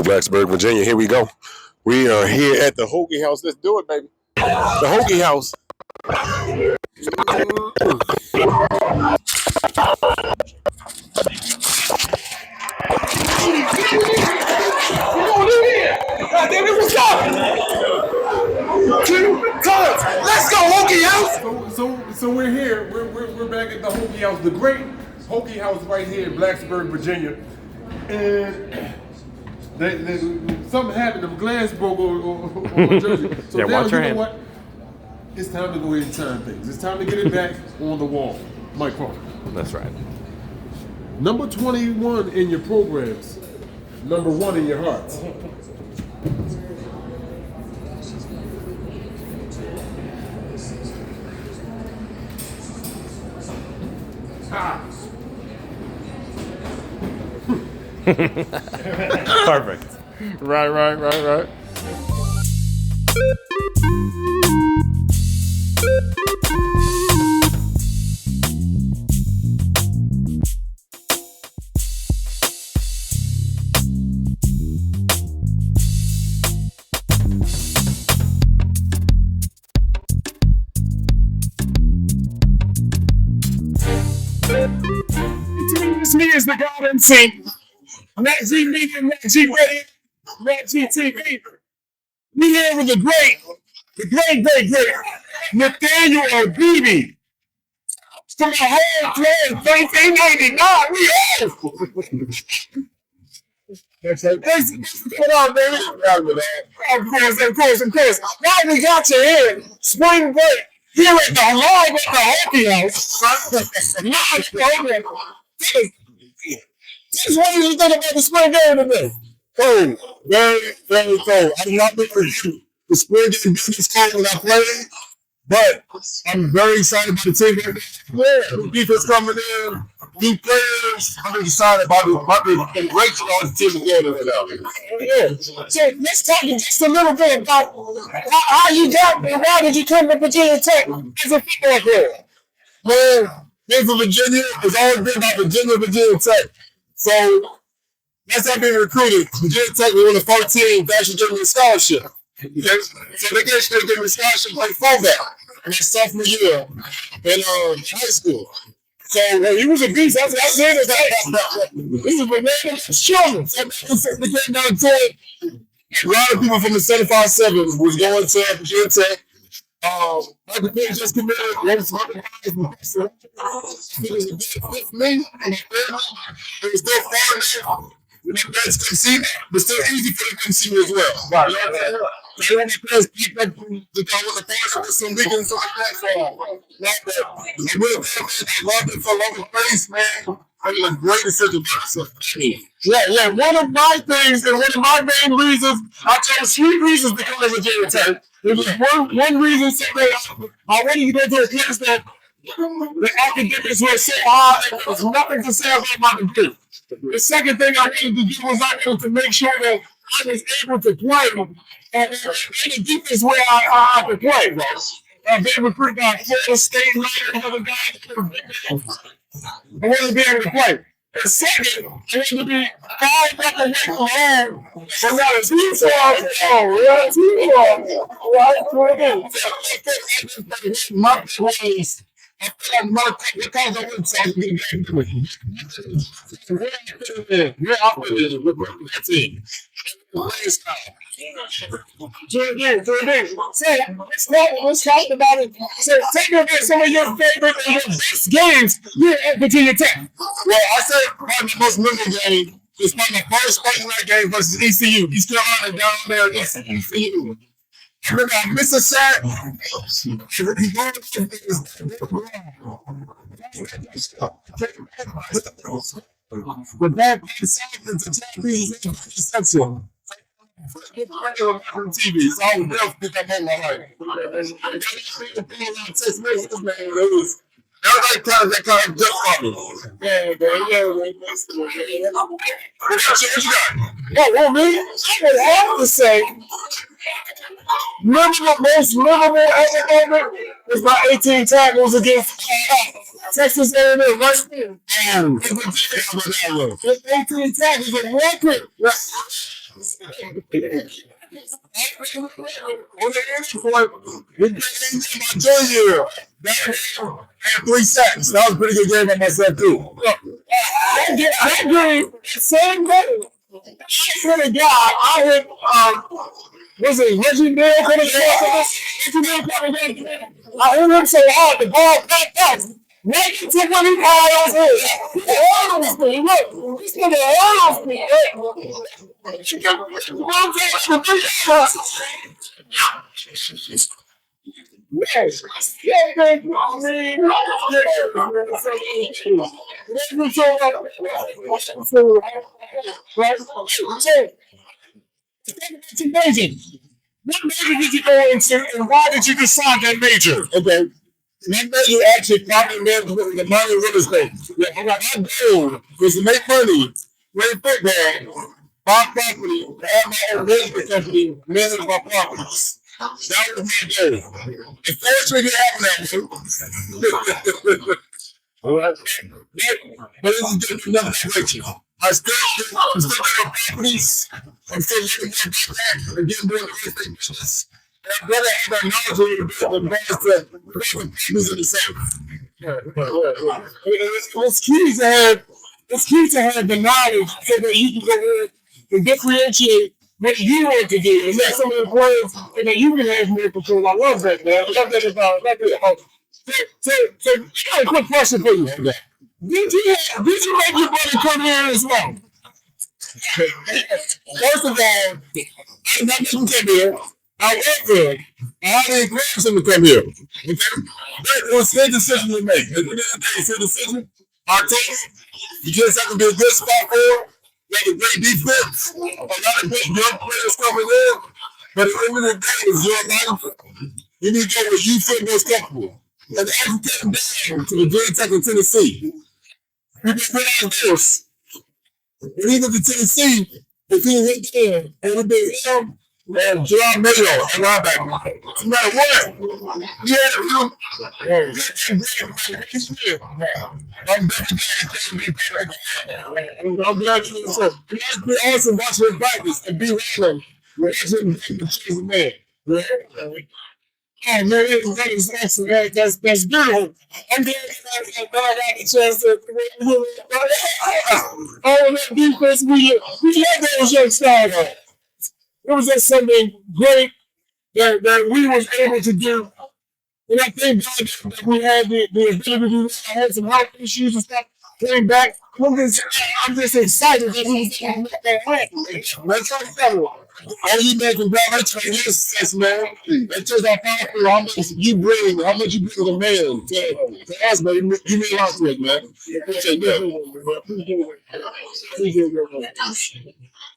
Blacksburg, Virginia. Here we go. We are here at the Hokie House. Let's do it, baby. The Hokie House. What's up? Let's go, Hokie House. So we're here. We're back at the Hokie House, the great Hokie House right here in Blacksburg, Virginia. And something happened. The glass broke on my jersey. So yeah, now, watch your you know hand. what? It's time to go ahead and turn things. It's time to get it back on the wall. Mike Crawford. That's right. Number 21 in your programs. Number 1 in your hearts. Perfect. Right. Me is the Garden Saint. Matt G Media, Matt G Radio, Matt G TV. We here with the great Nathaniel Adibi. From the whole club, 1989, we here. That's right. What up, baby? Of course. Now we got you here. Spring break. Here at the live at the Hokie House. This is what you think about the spring game today. Cold. Very cold. I do not think the spring game is cold when I play, but I'm very excited about the team. Yeah, new defense coming in, new players. I'm excited about the great the team together right now. Yeah. So let's talk just a little bit about how you got and why did you come to Virginia Tech as a football player? Well, being from Virginia, it's always been about Virginia Tech. So that's how I've been recruited. Virginia Tech, we won the 14, they actually gave me a scholarship. Okay? So they actually gave me a scholarship like fullback in my sophomore year in high school. So he was a beast. That's it. This is Bananas children. So they came down to it. A lot of people from the 75-7 was going to Virginia Tech. Michael Pitt just committed. It was a big fit for me. It was still far. The parents couldn't see me, but still easy for them to see me as well. Right. You know what I'm saying? My parents picked up to go with the parents with some weekends and stuff like that. So, I loved it for local place, man. I mean, a great decision for myself. Yeah. One of my things and one of my main reasons, I chose 3 reasons to come to Virginia Tech. There was one reason simply I wanted to go to a place that the academics were so high and there was nothing to say about my degree. The second thing I wanted to do was I wanted to make sure that I was able to play and in the defense where I could play. I've been recruited by Florida State and other guys. I wanted to be able to play. And second, I wanted to be 5 away from home. But not a too far from home. Right? My place. I feel like my because I wouldn't say you're out with it with that team. Let's talk about it. So take me about some of your favorite and your best games here at Virginia Tech. Well, I say probably the most memorable game is probably my first fighting night game versus ECU. East Carolina down there against ECU. Remember, I missed a shot. But that interception. On TV, so I would never pick up on my life. That kind of just on me. Yeah. What you got? Well, me, I would have to say, most memorable ever was my 18 tackles against Texas A&M, right there. 18 tackles, a record. On the end point, we got into my junior year. That had 3 sacks. That was a pretty good game by myself too. That game, same game. I hit a guy. I hit was it Reggie Bill coming across? Reggie Bill coming back. I hit him so hard the ball backed up. Right into one of his eyes. Almost me. Look, this nigga almost me. She got one yes. Yeah, man. It's amazing. What major did you go into, and why did you decide that major? Okay. That major actually probably meant the money real estate. Yeah, I got my goal was to make money, play football, buy property, have my own real estate company, manage my properties. That was my goal. Unfortunately, it didn't happen that way. All right. But it's just another situation. I'm still getting properties. I'm still getting more everything business. And I'm glad I have that knowledge of the best business in the South. It's key to have the knowledge so that you can go ahead and differentiate what you want to do and let some of the players and that you can have more control. I love that, man. I love that about. So, I got a quick question for you. Did you make your brother come here as well? First of all, I did not make him come here. However, I didn't encourage him to come here. Okay? But it was his decision to make. It's his decision. I told him, you just have to be a good spot for him. You have a great defense. A lot of good young players coming in. But at the end of the day, it's your life. You need to go where you feel most comfortable. And every came down to the Great Tech in Tennessee. We just went out of this. When he went to Tennessee, if he went there, it would be him and John Mayo and linebacker. No matter what, yeah, I'm glad you said. It's been awesome watching him practice and be wrestling. Watching the man. Oh man, that is excellent. That's beautiful. I'm glad I got the chance to all that defense we had those young stars. It was just something great that we was able to do. And I think God that we had the ability to do that. I had some health issues and stuff. Came back. I'm just excited that we was able to make that happen. Let's go. All you men can grab my success, man. That's just how powerful, how much you bring to the man. To us, man. You mean a lot to it, man.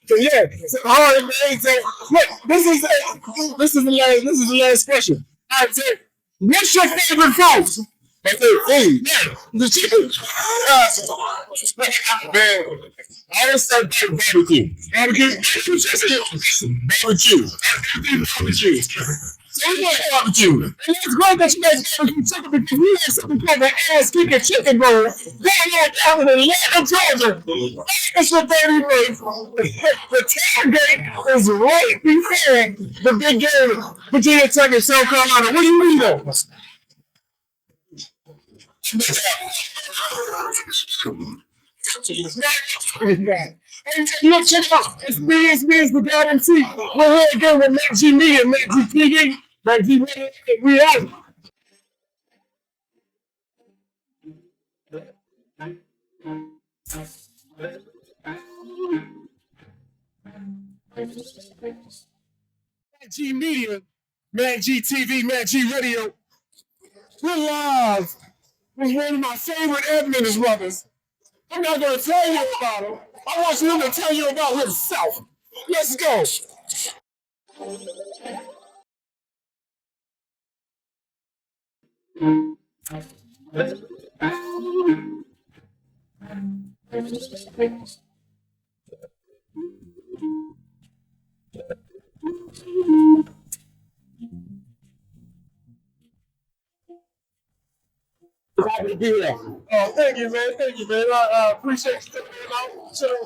So yeah, so all right, man. So look, this is the last question. All right, so what's your favorite food? Hey, yeah, the chicken. Man, I always start barbecue. Barbecue. So we got barbecue. And it's great that you guys barbecue chicken because we have something called the ass kicking chicken bowl going on down in Atlanta, Georgia. It's the 30 minutes. The tailgate is right before the big game, Virginia Tech and South Carolina. What do you mean though? And look, check it out. It's me, the God MC. We're here again with Matt G Media, Matt G TV, Matt G Media. We out. Matt G Media, Matt G TV, Matt G Radio. We're live with one of my favorite Edmunds brothers. I'm not going to tell you about him. I want him to tell you about himself. Let's go. happy to be here. Oh, thank you, man. Thank you, man. I appreciate you coming out. Shut up,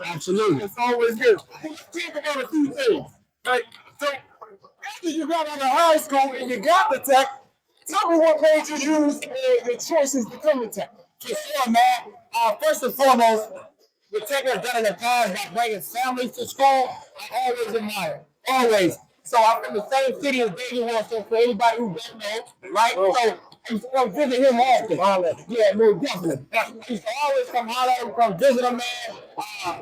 Absolutely. It's always good. Let's talk about a few things. Like, so after you got out of high school and you got the tech, tell me what made you use the choices to come to tech. For sure, man. First and foremost, the tech has done in the past by bringing families to school. I always admire. Always. So I'm from the same city as David Wilson, for anybody who don't know, right? So I used to come visit him often. Yeah, most definitely. I used to always come holler at him, come visit him, man.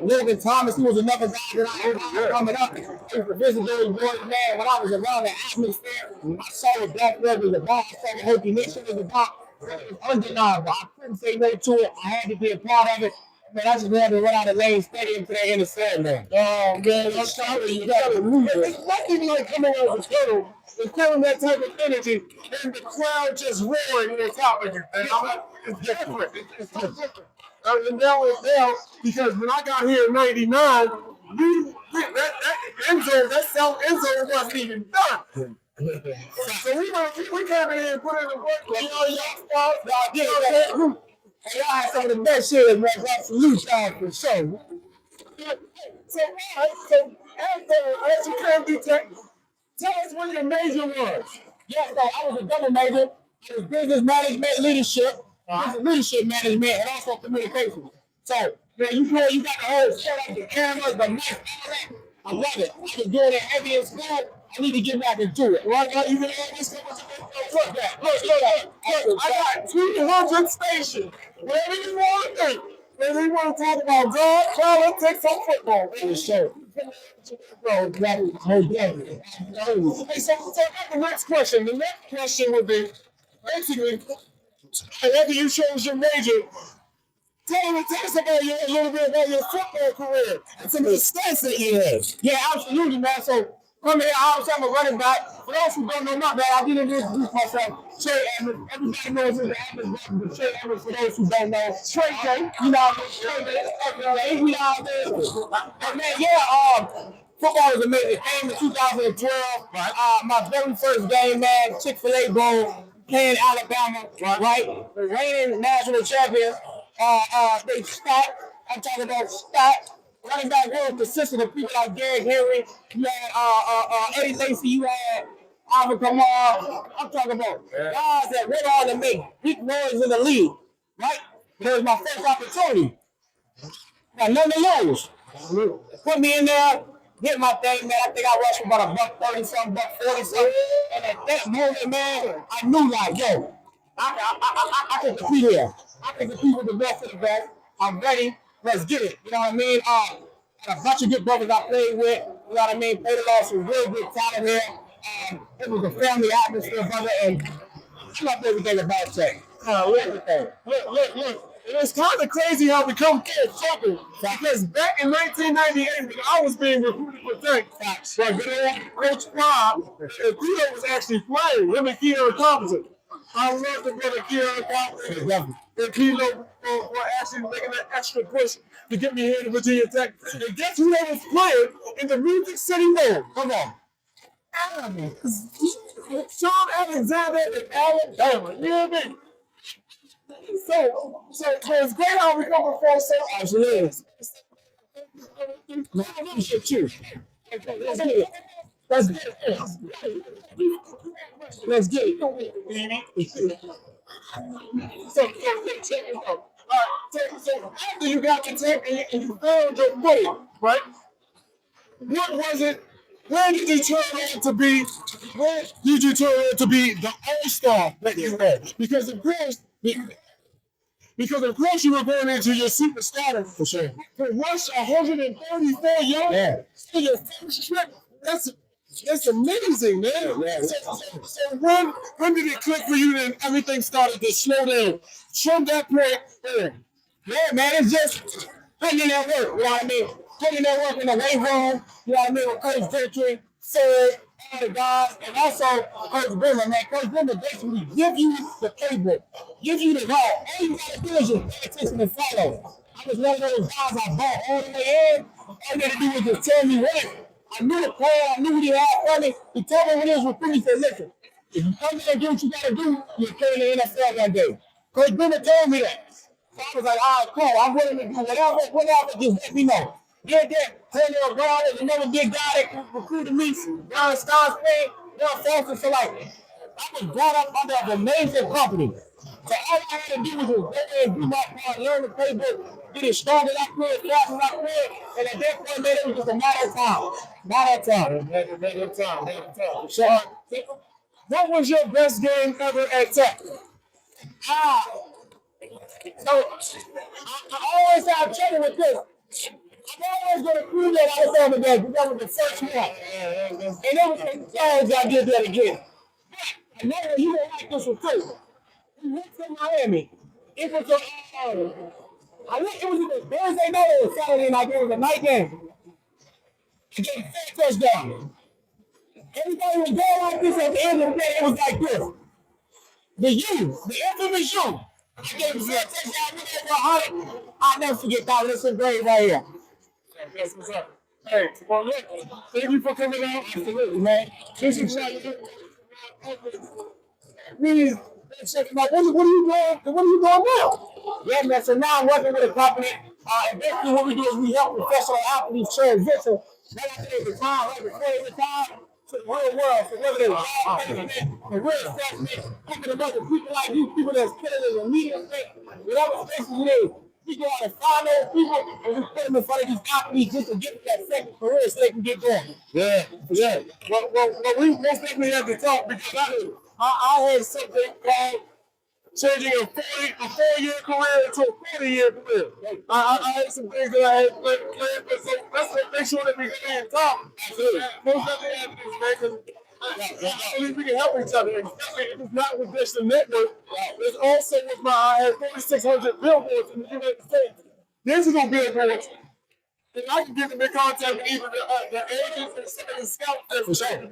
Logan Thomas, he was another guy that I heard coming up. I used to visit those boys, man. When I was around the atmosphere, I saw what Black Red was about. I saw what Hokie Nation was about. It was undeniable. I couldn't say no to it. I had to be a part of it. Man, I just had to run out of Lane Stadium today in the sand, man. Oh, man, I'm telling you, you gotta lose it. It's not even like coming out of the tunnel. It's feeling that type of energy, and the crowd just roaring on top of you. And I'm like, it's different. It's so different. And now it's now, because when I got here in '99, that end zone, that south end zone wasn't even done. So we came in here and put in the work. You know, y'all did that. And y'all had some of the best shit, man. Absolute time for sure. So after you came to tech, tell us what your major was. Yeah, so I was a double major. I was business management, leadership management, and also communication. So, man, you got the whole set up, the cameras, the mic, all that. I love it. I was doing it heavy in school. I need to get back into it. Right? You can always come look that. Look. I got 200 stations. Whatever you want to do. Whether you want to talk about God, politics, or football. For sure. Bro, that is so deadly. Hey, so the next question. The next question would be, basically, after you chose your major, tell us about a little bit about your football career and some of the stats that you had. Yeah, absolutely, man. So, come here, I always have a running back. For those who don't know my man, I didn't introduce myself. Tre Edmunds. Everybody knows who the Edmunds is, but Tre Edmunds, for those who don't know. Tre J, you know what I mean? We out there. And man, yeah, football was amazing. It came in 2012. My very first game, man, Chick-fil-A Bowl, playing Alabama, right? The reigning national champions. They stacked. I'm talking about stacked. Running back real consistent of people like Derrick Henry, you had Eddie Lacy, you had Alvin Kamara. I'm talking about guys that went on to make big noise in the league, right? It was my first opportunity. Now, none to lose. Put me in there, hit my thing, man. I think I rushed for about $130 something, $140 something. And at that moment, man, I knew like, yo, I can compete here. I can compete with the best of the best. I'm ready. Let's get it. You know what I mean? Had a bunch of good brothers I played with. You know what I mean? Played along some real good talent here. It was a family atmosphere, brother, and I loved everything about that. Everything. Look. It's kind of crazy how we come full circle. Because back in 1998, when I was being recruited for Tech, Coach Bob, Tito was actually playing. Him and Keon Thompson. I love the brother Keon Thompson. And Kilo for actually making that extra push to get me here to Virginia Tech. And guess who they was playing in the Music City Bowl? Come on. Sean Alexander and Alabama. You know what I mean? So it's great how we come before so Absolutely. Let's get it. So after you got the tech and you found your footing, right? What was it? Where did you turn out to be? Where did you turn out to be the all-star that you had? Because of course you were going into your superstar for sure. To rush 134 yards in your first trip, that's amazing, man. So when did it click for you that everything started to slow down? From that point, Yeah, man, it's just putting in that work, you know what I mean? Putting in that work in the weight room, you know what I mean, with Coach Victory, Sid, all the guys, and also Coach Bimmer, man. Coach Bimmer basically give you the playbook, give you the route. All you gotta do is just pay attention and follow. I was one of those guys I bought all the way in. All you gotta do was just tell me what. I knew the plan, I knew what he had for me. He told me when he was recruiting, he said, listen, if you come in and do what you gotta do, you'll play in the NFL one day. Coach Bennett told me that. So I was like, all right, cool. I'm willing to do whatever, just let me know. Did that. Taylor Brown is another big guy that recruited me. John Stansfield, John Foster. So like, I was brought up under an amazing company. So all I had to do was just go there and do my part, learn the playbook, get it strong as I could, fast as I could, and at that point, man, it was just a matter of time. Matter of time. Matter of time. So, what was your best game ever at Tech? So I always have trouble with this. I'm always going to prove that I was on the game because that was the first one. And it was the times I did that again. I know you don't like this one too. We went to Miami. It was I think it was either Thursday night or Saturday night. It was a night game. I gave 4 touchdowns. Everybody was going like this at the end of the day. It was like this. The infamous you. I gave 4 touchdowns for 100. I'll never forget that. Listen, great right here. That's what's up. Hey, well, look, thank you for coming out. Absolutely, man. This is really, like, what are you doing? What are you doing now? Yeah, man. So now I'm working with a company. And basically, what we do is we help professional athletes transition. Like I said, retire right before they retire to the real world. So whether they're the real assessment, picking them up with people like you, people that's killing in the media space, whatever space it is. We go out and find those people and we put them in front of these athletes just to get that second career so they can get going. Yeah. Well, we most definitely have to talk because I had something called changing a 4-year career into a 40-year career. I had some things that I had planned, but so let's make sure that we stay in talk. Most definitely have this, man, because I believe we can help each other. Especially if it's not with Dish the Network. It's also with I had 4,600 billboards in the United States. This is on billboards. And I can get them in contact with even the agents and some of the scouts. For sure.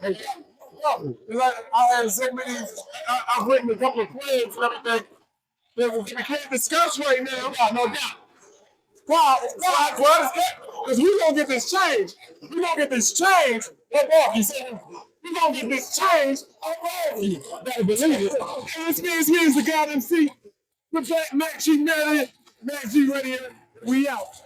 Like, I had so many, I've written a couple of plans and everything that we can't discuss right now. No doubt. Why? Because we're going to get this change. We're going to get this change at Hokie. We're going to get this change at Hokie. You better believe it. And this means the God MC. With that, Max G ready. Max G ready. We out.